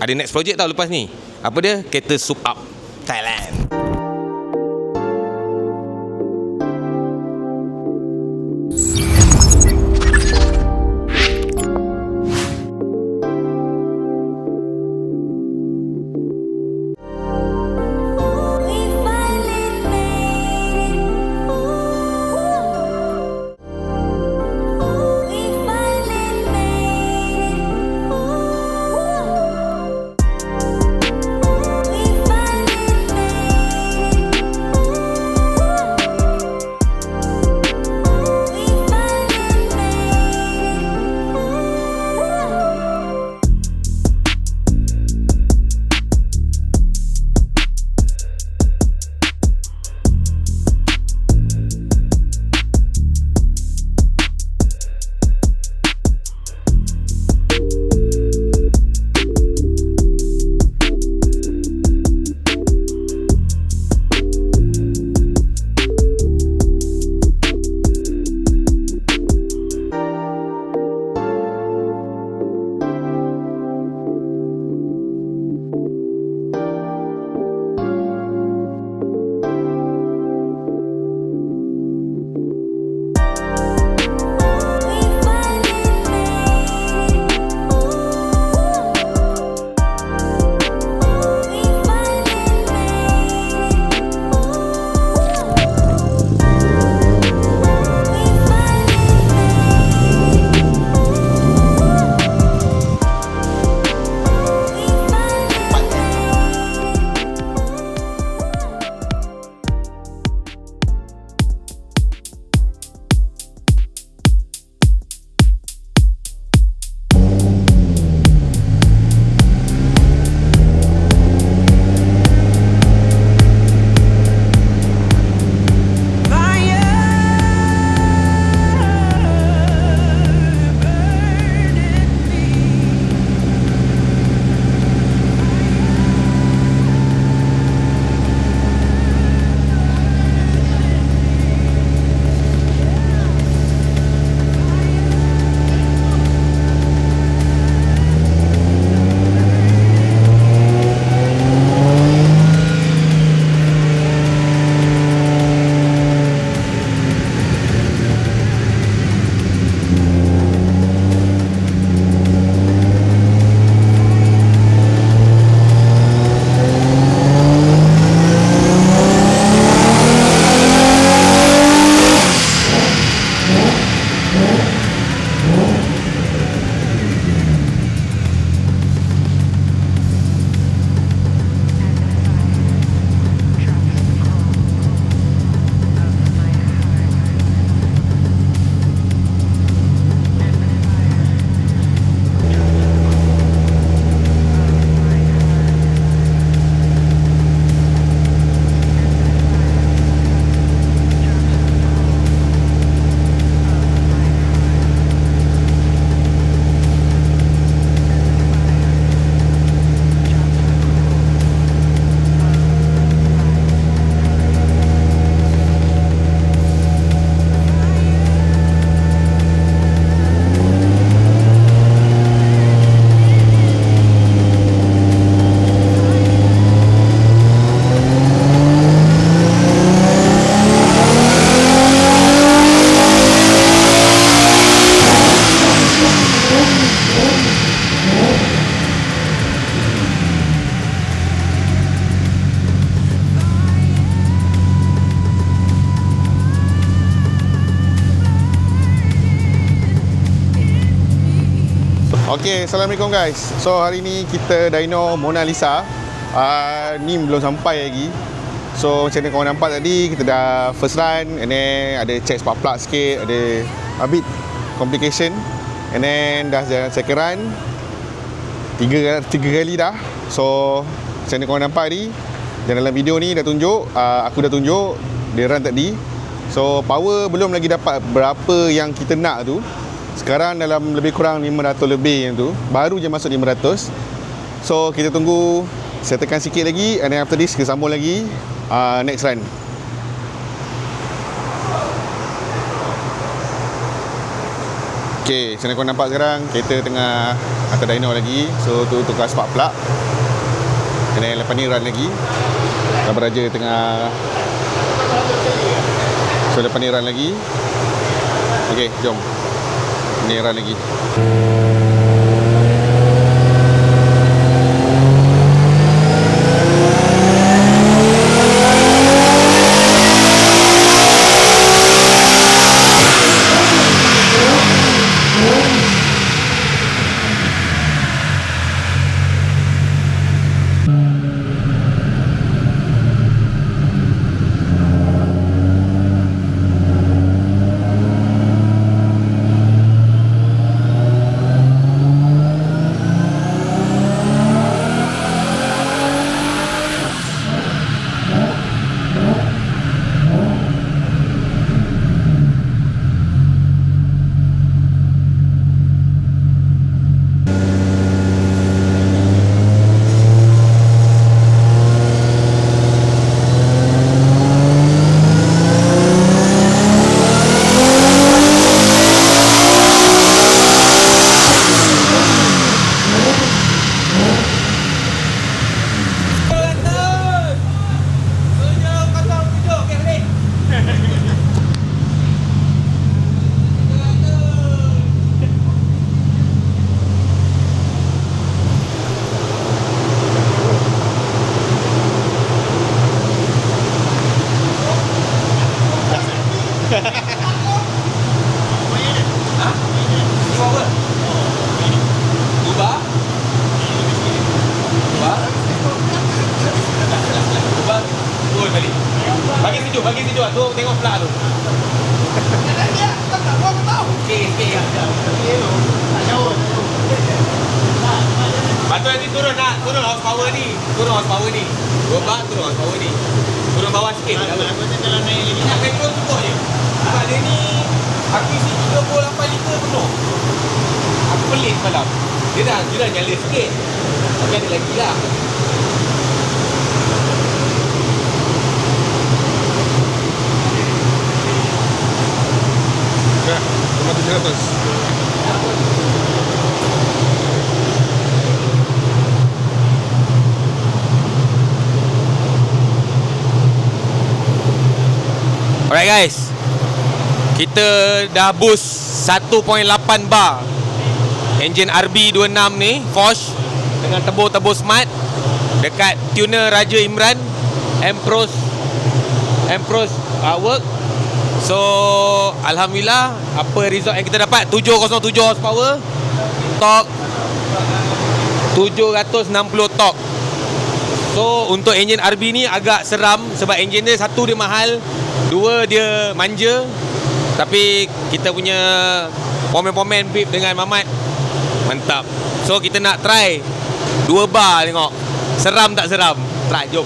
ada next project tau lepas ni. Apa dia? Kereta Soup Up Thailand. Okay, Assalamualaikum guys. So hari ni kita dyno Mona Lisa. Ni belum sampai lagi. So macam mana korang nampak tadi, kita dah first run and then ada check spark plug sikit, ada a bit complication, and then dah jalan second run tiga kali dah. So macam mana korang nampak tadi, dan dalam video ni dah tunjuk, aku dah tunjuk dia run tadi. So power belum lagi dapat berapa yang kita nak tu. Sekarang dalam lebih kurang 500 lebih yang tu, baru je masuk 500. So kita tunggu settlekan sikit lagi, and then after this kita sambung lagi next run. Okay, macam mana kau nampak sekarang, kereta tengah atas dyno lagi. So tu tukar spark plug. Dan lepas ni run lagi. Kabar Raja tengah. So lepas ni run lagi. Okay, jom. Ni run lagi. Bagi sejuk tu tengok pula tu. Okey. Patut nanti turun horsepower ni. Turun horsepower ni. 2 bar turun horsepower ni. Turun bawah sikit. Aku jalan naik lagi. Nak petrol cukup je. Sebab dia ni aku isi 38 liter penuh. Aku pelik semalam. Dia dah nyala sikit. Tapi ada lagi lah. Cuma 700. Alright guys, kita dah boost 1.8 bar engine RB26 ni, Porsche, dengan turbo smart dekat tuner Raja Imran Empros work. So alhamdulillah, apa result yang kita dapat? 707 horsepower, torque 760 torque. So untuk engine RB ni agak seram sebab engine dia, satu dia mahal, dua dia manja. Tapi kita punya pomen-pomen bib dengan Mamat mantap. So kita nak try 2 bar, tengok seram tak seram. Try, jom.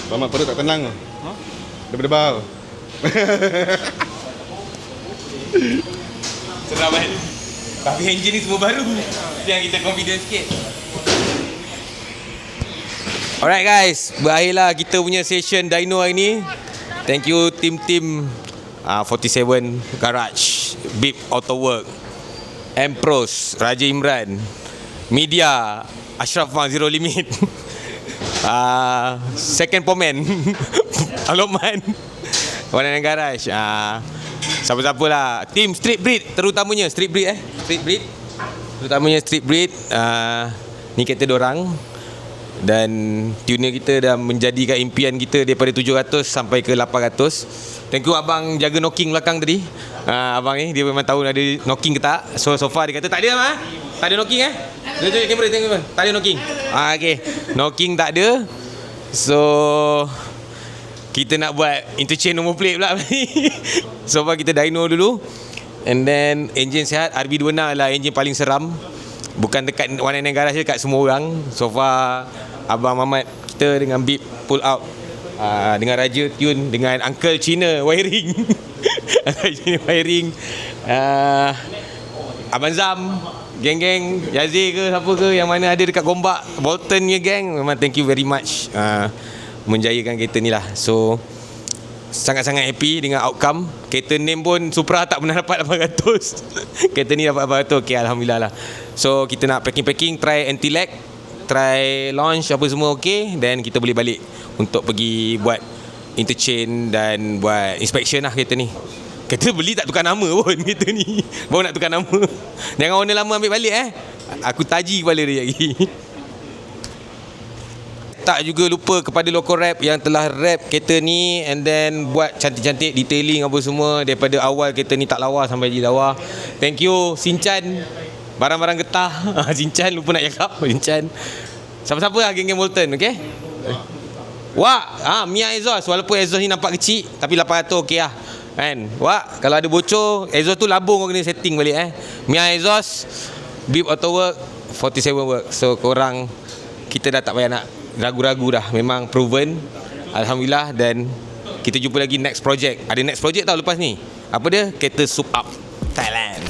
Selamat perut tak tenang. Debar-debar. Seram kan? Tapi engine ni semua baru. Yang kita confident sikit. Alright guys, berakhirlah kita punya session dyno hari ni. Thank you tim 47 Garage, Bip Auto Work, Empros, Raja Imran, Media, Ashraf Fang Zero Limit, Second Pomen, Aloman, Warna Garage, siapa-siapa lah. Tim Street Breed terutamanya Street Breed terutamanya Street Breed. Ni kereta dorang. Dan tuner kita dah menjadikan impian kita daripada 700 sampai ke 800. Thank you abang jaga knocking belakang tadi. Abang ni dia memang tahu ada knocking ke tak. So far dia kata tak ada mah. Tak ada knocking Dia tunjuk kamera tengok. Tak ada knocking. Okey. Knocking tak ada. So kita nak buat interchange nombor plate pula. So far kita dyno dulu. And then engine sihat. RB26 lah engine paling seram. Bukan dekat One and Garage je, dekat semua orang. So far Abang Mamat kita dengan Bip pull out, dengan Raja tune, dengan Uncle Cina wiring. Cina wiring, Abang Zam, geng-geng Yazir ke siapa ke yang mana ada dekat Gombak, Bolton punya gang. Memang thank you very much, menjayakan kereta ni lah. So sangat-sangat happy dengan outcome. Kereta name pun Supra tak pernah dapat 800. Kereta ni dapat 800. Okay, Alhamdulillah lah. So kita nak packing, try anti-lag, try launch apa semua okay. Then kita boleh balik untuk pergi buat interchange dan buat inspection lah kereta ni. Kereta beli tak tukar nama pun kereta ni. Baru nak tukar nama. Jangan owner lama ambil balik Aku taji kepala dia lagi. Tak juga lupa kepada Local Rap yang telah rap kereta ni and then buat cantik-cantik detailing apa semua daripada awal kereta ni tak lawa sampai jadi lawa. Thank you Sinchan, barang-barang getah. Sinchan lupa nak cakap. Sinchan, siapa-siapa lah geng-geng Bolton, okay? Wah, Mia exhaust, walaupun exhaust ni nampak kecil tapi 800 okay lah kan. Wah, kalau ada bocor exhaust tu labung kau kena setting balik Mia exhaust, Bip Auto Work, 47 Work. So korang, kita dah tak payah nak ragu-ragu dah, memang proven. Alhamdulillah. Dan kita jumpa lagi next project. Ada next project tau lepas ni. Apa dia? Kereta Soup Up Thailand.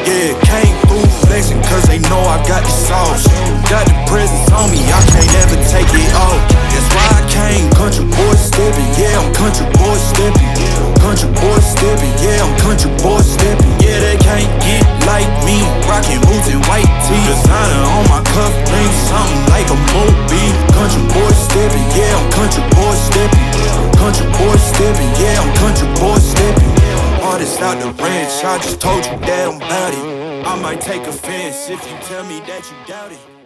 Yeah, came through flexing cause they know I got the sauce. Got the presence on me, I can't ever take it off. That's why I came country boy stepping. Yeah, I'm country boy stepping. Country boy stepping, yeah, I'm country boy stepping. Yeah, they can't get like me. Rockin' boots and white tee. Designer on my cuff link, something like a movie. Country boy stepping, yeah, I'm country boy stepping. Country boy stepping, yeah, I'm country boy stepping. Artist out the ranch, I just told you that I'm bout it. I might take offense if you tell me that you doubt it.